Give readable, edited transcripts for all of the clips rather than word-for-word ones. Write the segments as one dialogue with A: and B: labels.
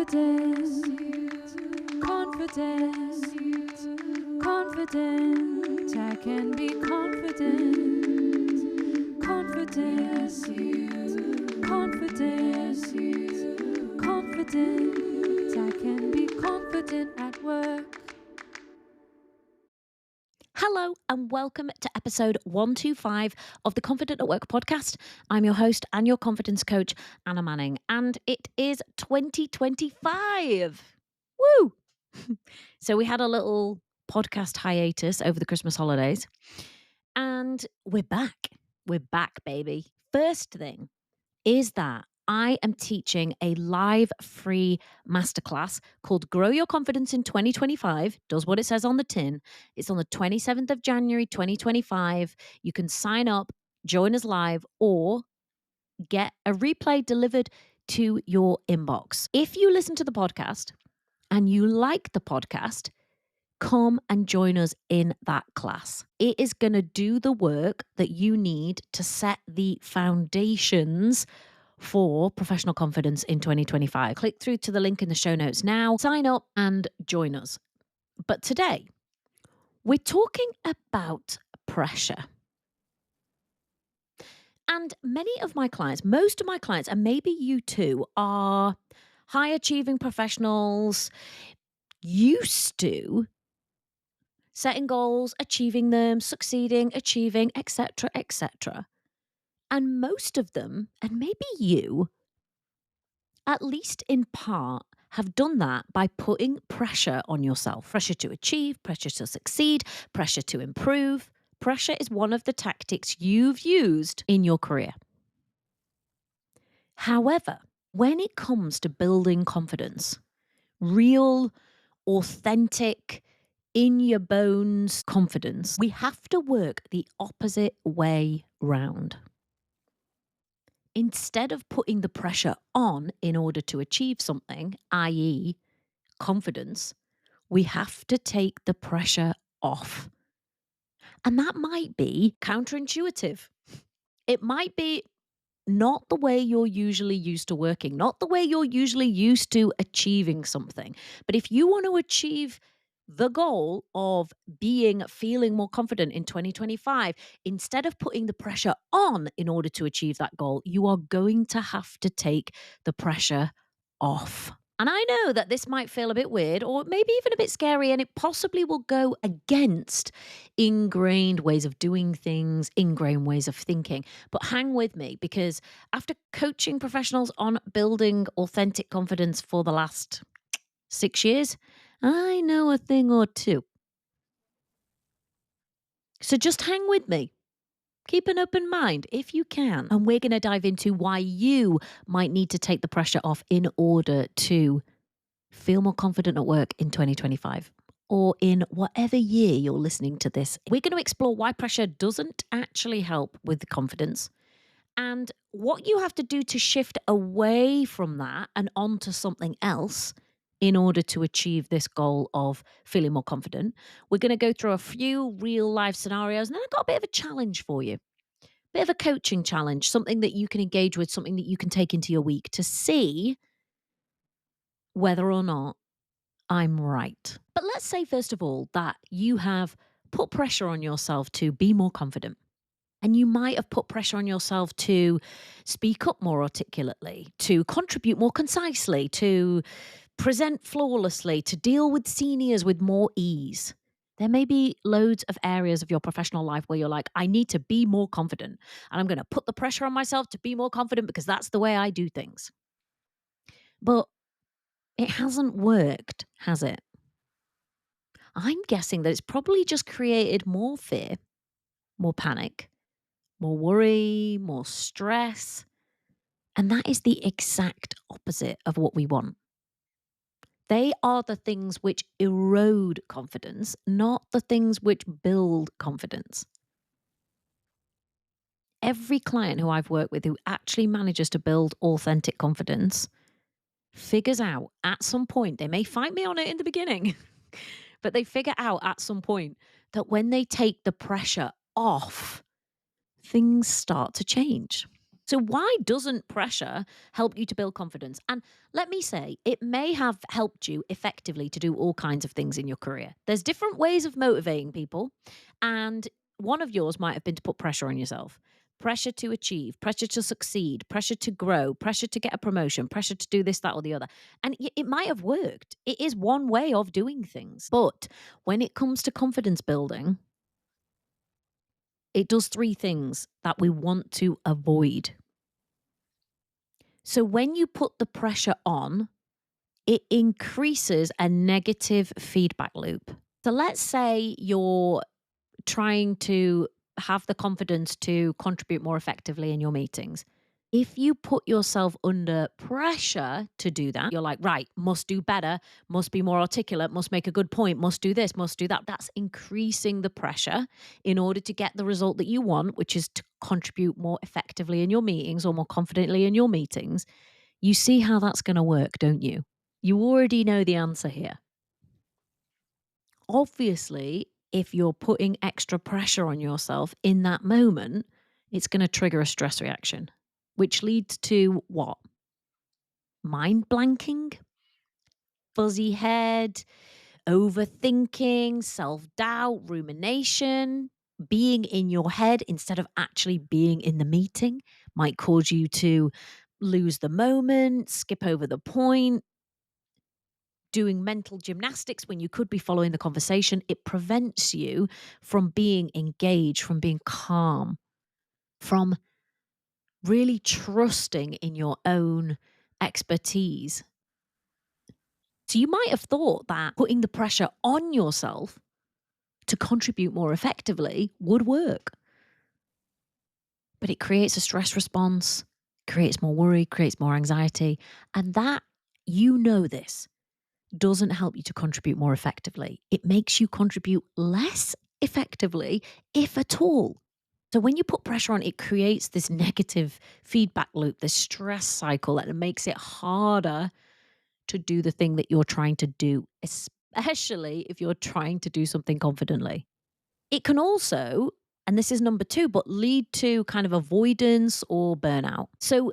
A: Confident, confident, confident. I can be confident, confident, confident, confident. I can be confident at work.
B: Hello and welcome to episode 125 of the Confident at Work podcast. I'm your host and your confidence coach, Anna Manning, and it is 2025. Woo! So we had a little podcast hiatus over the Christmas holidays, and we're back. We're back, baby. First thing is that I am teaching a live free masterclass called Grow Your Confidence in 2025. Does what it says on the tin. It's on the 27th of January, 2025. You can sign up, join us live, or get a replay delivered to your inbox. If you listen to the podcast and you like the podcast, come and join us in that class. It is going to do the work that you need to set the foundations for professional confidence in 2025. Click through to the link in the show notes now, sign up and join us. But today, we're talking about pressure. And many of my clients, most of my clients, and maybe you too, are high achieving professionals, used to setting goals, achieving them, succeeding, achieving, etc., etc. And most of them, and maybe you, at least in part, have done that by putting pressure on yourself. Pressure to achieve, pressure to succeed, pressure to improve. Pressure is one of the tactics you've used in your career. However, when it comes to building confidence, real, authentic, in your bones confidence, we have to work the opposite way round. Instead of putting the pressure on in order to achieve something, i.e., confidence, we have to take the pressure off. And that might be counterintuitive. It might be not the way you're usually used to working, not the way you're usually used to achieving something. But if you want to achieve the goal of feeling more confident in 2025, instead of putting the pressure on in order to achieve that goal, you are going to have to take the pressure off. And I know that this might feel a bit weird or maybe even a bit scary, and it possibly will go against ingrained ways of doing things, ingrained ways of thinking. But hang with me, because after coaching professionals on building authentic confidence for the last 6 years, I know a thing or two. So just hang with me. Keep an open mind if you can. And we're going to dive into why you might need to take the pressure off in order to feel more confident at work in 2025 or in whatever year you're listening to this. We're going to explore why pressure doesn't actually help with confidence and what you have to do to shift away from that and onto something else in order to achieve this goal of feeling more confident. We're going to go through a few real life scenarios, and then I've got a bit of a challenge for you. Bit of a coaching challenge, something that you can engage with, something that you can take into your week to see whether or not I'm right. But let's say, first of all, that you have put pressure on yourself to be more confident. And you might have put pressure on yourself to speak up more articulately, to contribute more concisely, to present flawlessly, to deal with seniors with more ease. There may be loads of areas of your professional life where you're like, I need to be more confident. And I'm going to put the pressure on myself to be more confident because that's the way I do things. But it hasn't worked, has it? I'm guessing that it's probably just created more fear, more panic, more worry, more stress. And that is the exact opposite of what we want. They are the things which erode confidence, not the things which build confidence. Every client who I've worked with who actually manages to build authentic confidence figures out at some point, they may fight me on it in the beginning, but they figure out at some point that when they take the pressure off, things start to change. So, why doesn't pressure help you to build confidence? And let me say, it may have helped you effectively to do all kinds of things in your career. There's different ways of motivating people. And one of yours might have been to put pressure on yourself, pressure to achieve, pressure to succeed, pressure to grow, pressure to get a promotion, pressure to do this, that, or the other. And it might have worked. It is one way of doing things. But when it comes to confidence building, it does three things that we want to avoid. So when you put the pressure on, it increases a negative feedback loop. So let's say you're trying to have the confidence to contribute more effectively in your meetings. If you put yourself under pressure to do that, you're like, right, must do better, must be more articulate, must make a good point, must do this, must do that. That's increasing the pressure in order to get the result that you want, which is to contribute more effectively in your meetings or more confidently in your meetings. You see how that's going to work, don't you? You already know the answer here. Obviously, if you're putting extra pressure on yourself in that moment, it's going to trigger a stress reaction, which leads to what? Mind blanking, fuzzy head, overthinking, self doubt, rumination. Being in your head instead of actually being in the meeting might cause you to lose the moment, skip over the point, doing mental gymnastics when you could be following the conversation. It prevents you from being engaged, from being calm, from really trusting in your own expertise. So you might have thought that putting the pressure on yourself to contribute more effectively would work. But it creates a stress response, creates more worry, creates more anxiety. And that, you know this, doesn't help you to contribute more effectively. It makes you contribute less effectively, if at all. So when you put pressure on, it creates this negative feedback loop, this stress cycle, and it makes it harder to do the thing that you're trying to do, especially if you're trying to do something confidently. It can also, and this is number two, but lead to kind of avoidance or burnout. So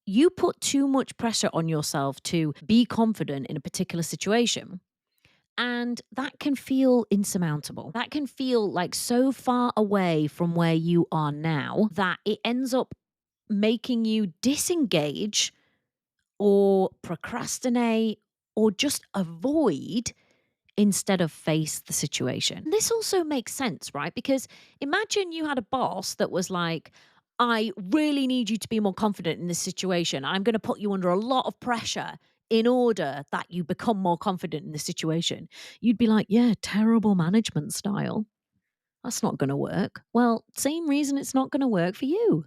B: you put too much pressure on yourself to be confident in a particular situation. And that can feel insurmountable. That can feel like so far away from where you are now that it ends up making you disengage or procrastinate or just avoid instead of face the situation. This also makes sense, right? Because imagine you had a boss that was like, I really need you to be more confident in this situation. I'm going to put you under a lot of pressure in order that you become more confident in this situation. You'd be like, yeah, terrible management style. That's not going to work. Well, same reason it's not going to work for you.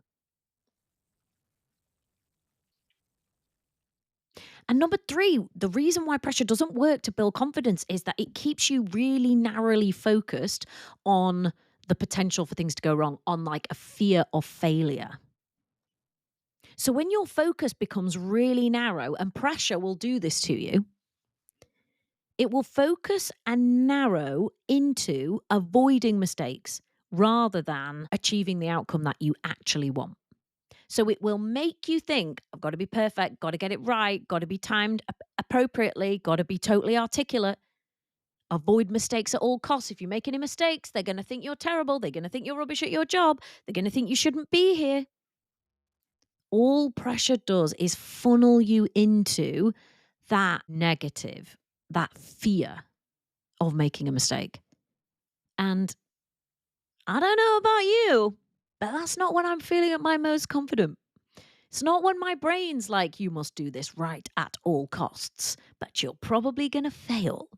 B: And number three, the reason why pressure doesn't work to build confidence is that it keeps you really narrowly focused on the potential for things to go wrong, on like a fear of failure. So when your focus becomes really narrow, and pressure will do this to you, it will focus and narrow into avoiding mistakes rather than achieving the outcome that you actually want. So it will make you think, I've got to be perfect, got to get it right, got to be timed appropriately, got to be totally articulate. Avoid mistakes at all costs. If you make any mistakes, they're going to think you're terrible. They're going to think you're rubbish at your job. They're going to think you shouldn't be here. All pressure does is funnel you into that negative, that fear of making a mistake. And I don't know about you, but that's not when I'm feeling at my most confident. It's not when my brain's like, you must do this right at all costs, but you're probably going to fail.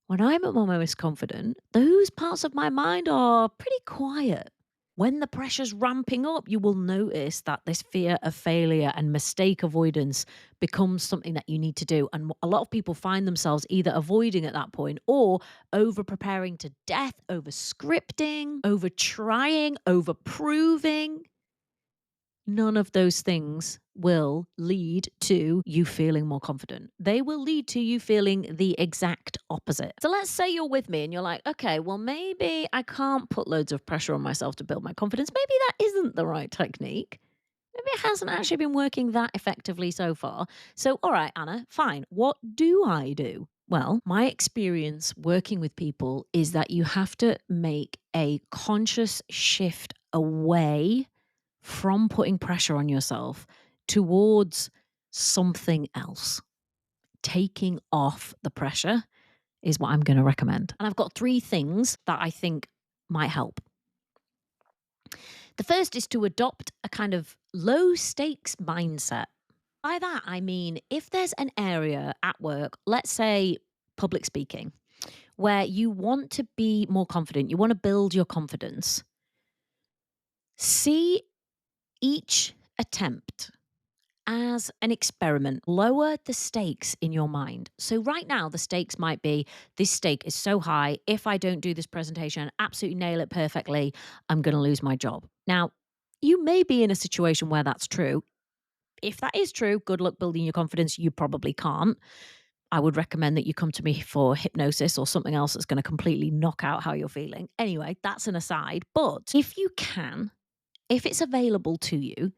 B: When I'm at my most confident, those parts of my mind are pretty quiet. When the pressure's ramping up, you will notice that this fear of failure and mistake avoidance becomes something that you need to do. And a lot of people find themselves either avoiding at that point or over preparing to death, over scripting, over trying, over proving. None of those things will lead to you feeling more confident. They will lead to you feeling the exact opposite. So let's say you're with me and you're like, okay, well, maybe I can't put loads of pressure on myself to build my confidence. Maybe that isn't the right technique. maybe it hasn't actually been working that effectively so far. So, all right, Anna, fine. What do I do? Well, my experience working with people is that you have to make a conscious shift away from putting pressure on yourself towards something else. Taking off the pressure is what I'm going to recommend. And I've got 3 things that I think might help. The first is to adopt a kind of low stakes mindset. By that, I mean, if there's an area at work, let's say public speaking, where you want to be more confident, you want to build your confidence, see each attempt as an experiment. Lower the stakes in your mind. So, right now, the stakes might be this stake is so high. If I don't do this presentation and absolutely nail it perfectly, I'm going to lose my job. Now, you may be in a situation where that's true. If that is true, good luck building your confidence. You probably can't. I would recommend that you come to me for hypnosis or something else that's going to completely knock out how you're feeling. Anyway, that's an aside. But if you can, if it's available to you,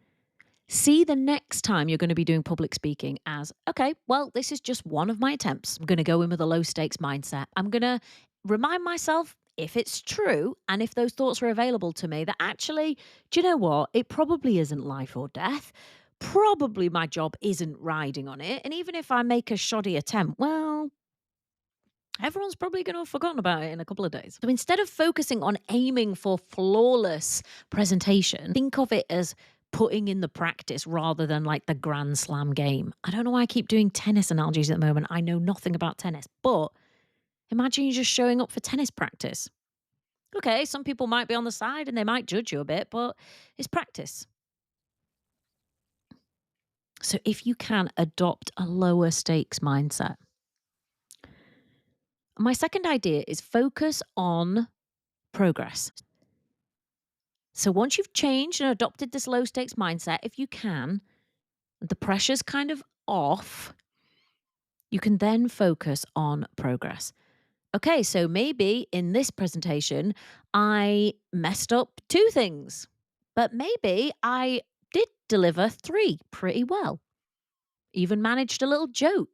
B: see the next time you're going to be doing public speaking as, okay, well, this is just one of my attempts. I'm going to go in with a low stakes mindset. I'm going to remind myself, if it's true and if those thoughts are available to me, that actually, do you know what? It probably isn't life or death. Probably my job isn't riding on it. And even if I make a shoddy attempt, well, everyone's probably going to have forgotten about it in a couple of days. So instead of focusing on aiming for flawless presentation, think of it as putting in the practice rather than like the grand slam game. I don't know why I keep doing tennis analogies at the moment. I know nothing about tennis, but imagine you just showing up for tennis practice. Okay, some people might be on the side and they might judge you a bit, but it's practice. So if you can adopt a lower stakes mindset. My second idea is focus on progress. So once you've changed and adopted this low stakes mindset, if you can, the pressure's kind of off, you can then focus on progress. Okay, so maybe in this presentation, I messed up 2 things, but maybe I did deliver 3 pretty well. Even managed a little joke.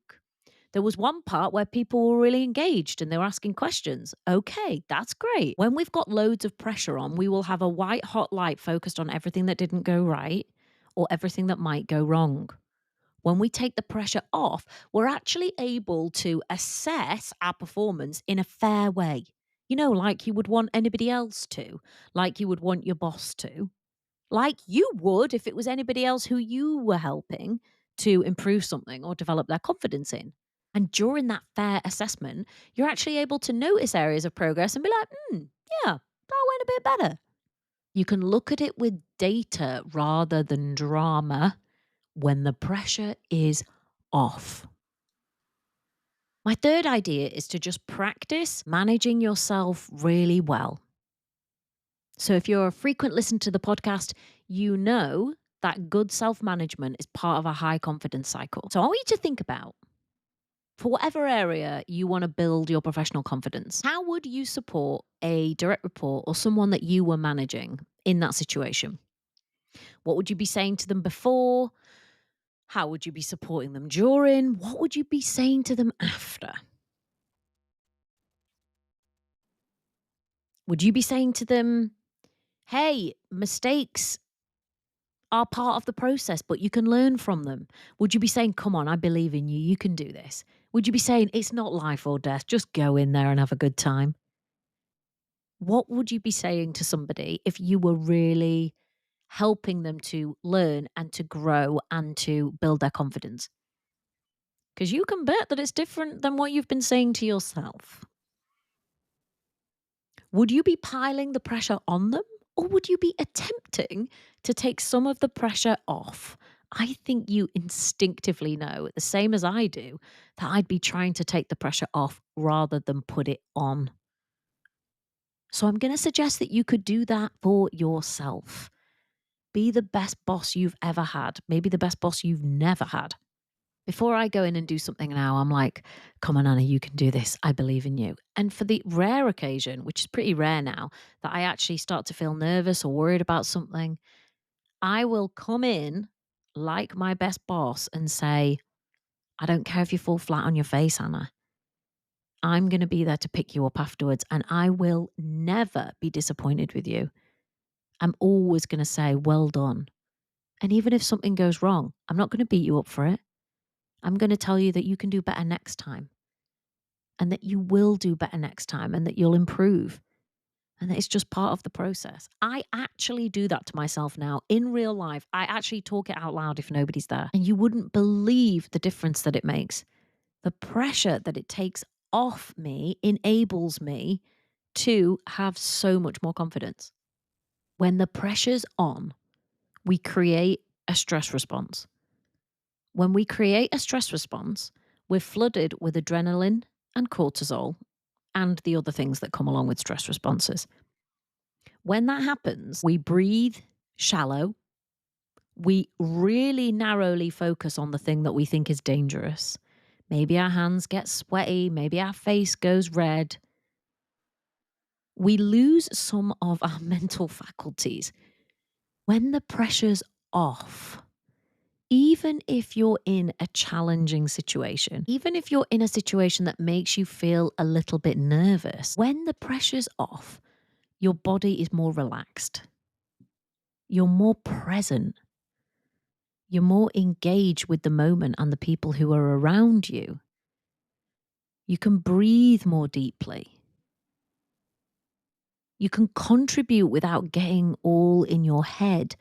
B: There was one part where people were really engaged and they were asking questions. Okay, that's great. When we've got loads of pressure on, we will have a white hot light focused on everything that didn't go right or everything that might go wrong. When we take the pressure off, we're actually able to assess our performance in a fair way. You know, like you would want anybody else to, like you would want your boss to, like you would if it was anybody else who you were helping to improve something or develop their confidence in. And during that fair assessment, you're actually able to notice areas of progress and be like, yeah, that went a bit better. You can look at it with data rather than drama when the pressure is off. My third idea is to just practice managing yourself really well. So if you're a frequent listener to the podcast, you know that good self-management is part of a high confidence cycle. So I want you to think about, for whatever area you want to build your professional confidence, how would you support a direct report or someone that you were managing in that situation? What would you be saying to them before? How would you be supporting them during? What would you be saying to them after? Would you be saying to them, hey, mistakes are part of the process, but you can learn from them? Would you be saying, come on, I believe in you, you can do this? Would you be saying, it's not life or death, just go in there and have a good time? What would you be saying to somebody if you were really helping them to learn and to grow and to build their confidence? Because you can bet that it's different than what you've been saying to yourself. Would you be piling the pressure on them, or would you be attempting to take some of the pressure off? I think you instinctively know, the same as I do, that I'd be trying to take the pressure off rather than put it on. So I'm going to suggest that you could do that for yourself. Be the best boss you've ever had, maybe the best boss you've never had. Before I go in and do something now, I'm like, come on, Anna, you can do this. I believe in you. And for the rare occasion, which is pretty rare now, that I actually start to feel nervous or worried about something, I will come in like my best boss and say, I don't care if you fall flat on your face, Anna. I'm going to be there to pick you up afterwards, and I will never be disappointed with you. I'm always going to say, well done. And even if something goes wrong, I'm not going to beat you up for it. I'm going to tell you that you can do better next time, and that you will do better next time, and that you'll improve, and that it's just part of the process. I actually do that to myself now in real life. I actually talk it out loud if nobody's there. And you wouldn't believe the difference that it makes. The pressure that it takes off me enables me to have so much more confidence. When the pressure's on, we create a stress response. When we create a stress response, we're flooded with adrenaline and cortisol and the other things that come along with stress responses. When that happens, we breathe shallow. We really narrowly focus on the thing that we think is dangerous. Maybe our hands get sweaty. Maybe our face goes red. We lose some of our mental faculties. When the pressure's off, even if you're in a challenging situation, even if you're in a situation that makes you feel a little bit nervous, when the pressure's off, your body is more relaxed. You're more present. You're more engaged with the moment and the people who are around you. You can breathe more deeply. You can contribute without getting all in your head.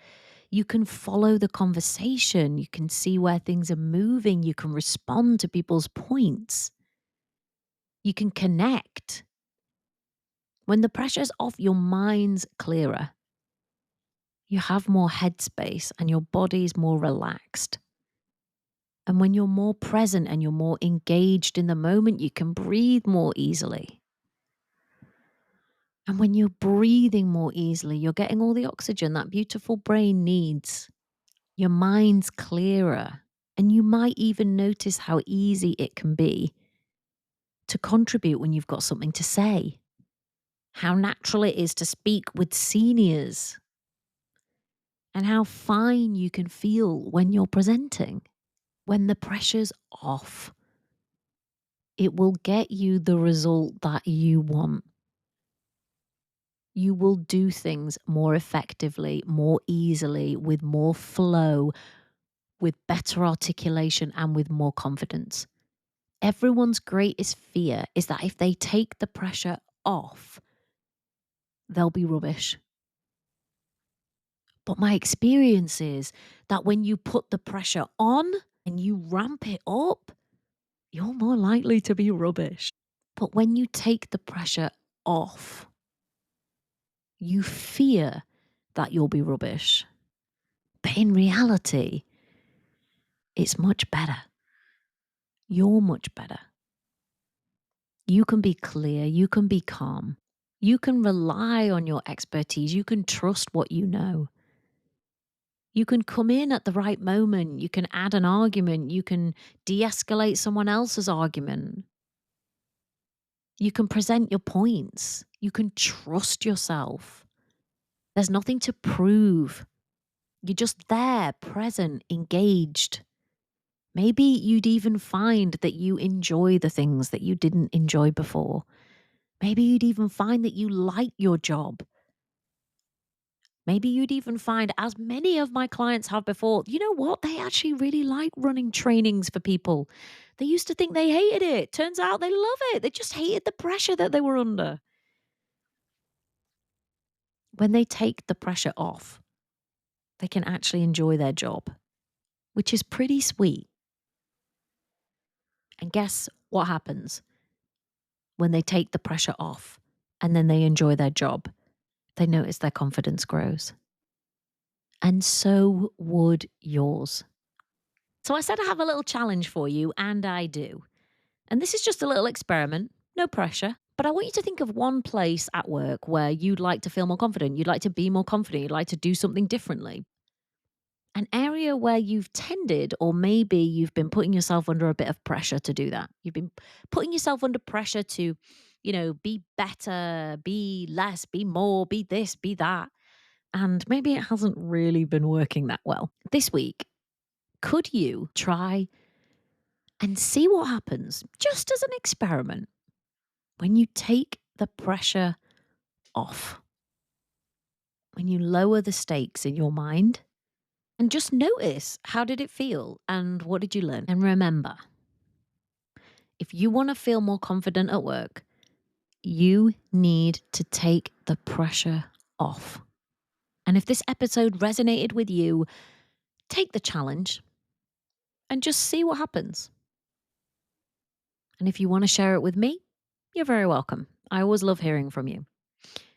B: You can follow the conversation. You can see where things are moving. You can respond to people's points. You can connect. When the pressure's off, your mind's clearer. You have more headspace and your body's more relaxed. And when you're more present and you're more engaged in the moment, you can breathe more easily. And when you're breathing more easily, you're getting all the oxygen that beautiful brain needs. Your mind's clearer. And you might even notice how easy it can be to contribute when you've got something to say. How natural it is to speak with seniors. And how fine you can feel when you're presenting. When the pressure's off, it will get you the result that you want. You will do things more effectively, more easily, with more flow, with better articulation, and with more confidence. Everyone's greatest fear is that if they take the pressure off, they'll be rubbish. But my experience is that when you put the pressure on and you ramp it up, you're more likely to be rubbish. But when you take the pressure off, you fear that you'll be rubbish. But in reality, it's much better. You're much better. You can be clear. You can be calm. You can rely on your expertise. You can trust what you know. You can come in at the right moment. You can add an argument. You can de-escalate someone else's argument. You can present your points. You can trust yourself. There's nothing to prove. You're just there, present, engaged. Maybe you'd even find that you enjoy the things that you didn't enjoy before. Maybe you'd even find that you like your job. Maybe you'd even find, as many of my clients have before, you know what? They actually really like running trainings for people. They used to think they hated it. Turns out they love it. They just hated the pressure that they were under. When they take the pressure off, they can actually enjoy their job, which is pretty sweet. And guess what happens when they take the pressure off and then they enjoy their job? They notice their confidence grows. And so would yours. So I said I have a little challenge for you, and I do. And this is just a little experiment, no pressure. But I want you to think of one place at work where you'd like to feel more confident. You'd like to be more confident. You'd like to do something differently. An area where you've tended, or maybe you've been putting yourself under a bit of pressure to do that. You've been putting yourself under pressure to, be better, be less, be more, be this, be that. and maybe it hasn't really been working that well. This week, could you try and see what happens, just as an experiment, when you take the pressure off? When you lower the stakes in your mind and just notice, how did it feel and what did you learn? And remember, if you want to feel more confident at work, you need to take the pressure off. And if this episode resonated with you, take the challenge and just see what happens. And if you want to share it with me, you're very welcome. I always love hearing from you.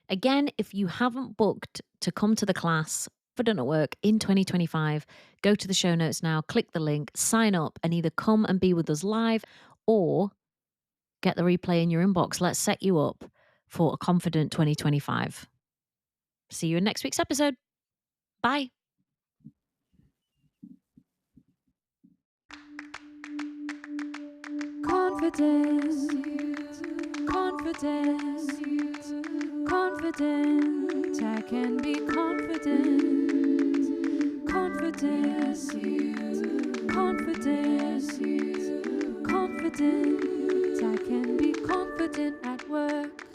B: Again, if you haven't booked to come to the class Confident at Work in 2025, go to the show notes now, click the link, sign up, and either come and be with us live or get the replay in your inbox. Let's set you up for a Confident 2025. See you in next week's episode. Bye.
A: Confidence, confidence, confident. I can be confident. Confidence, confidence, confident. I can be confident at work.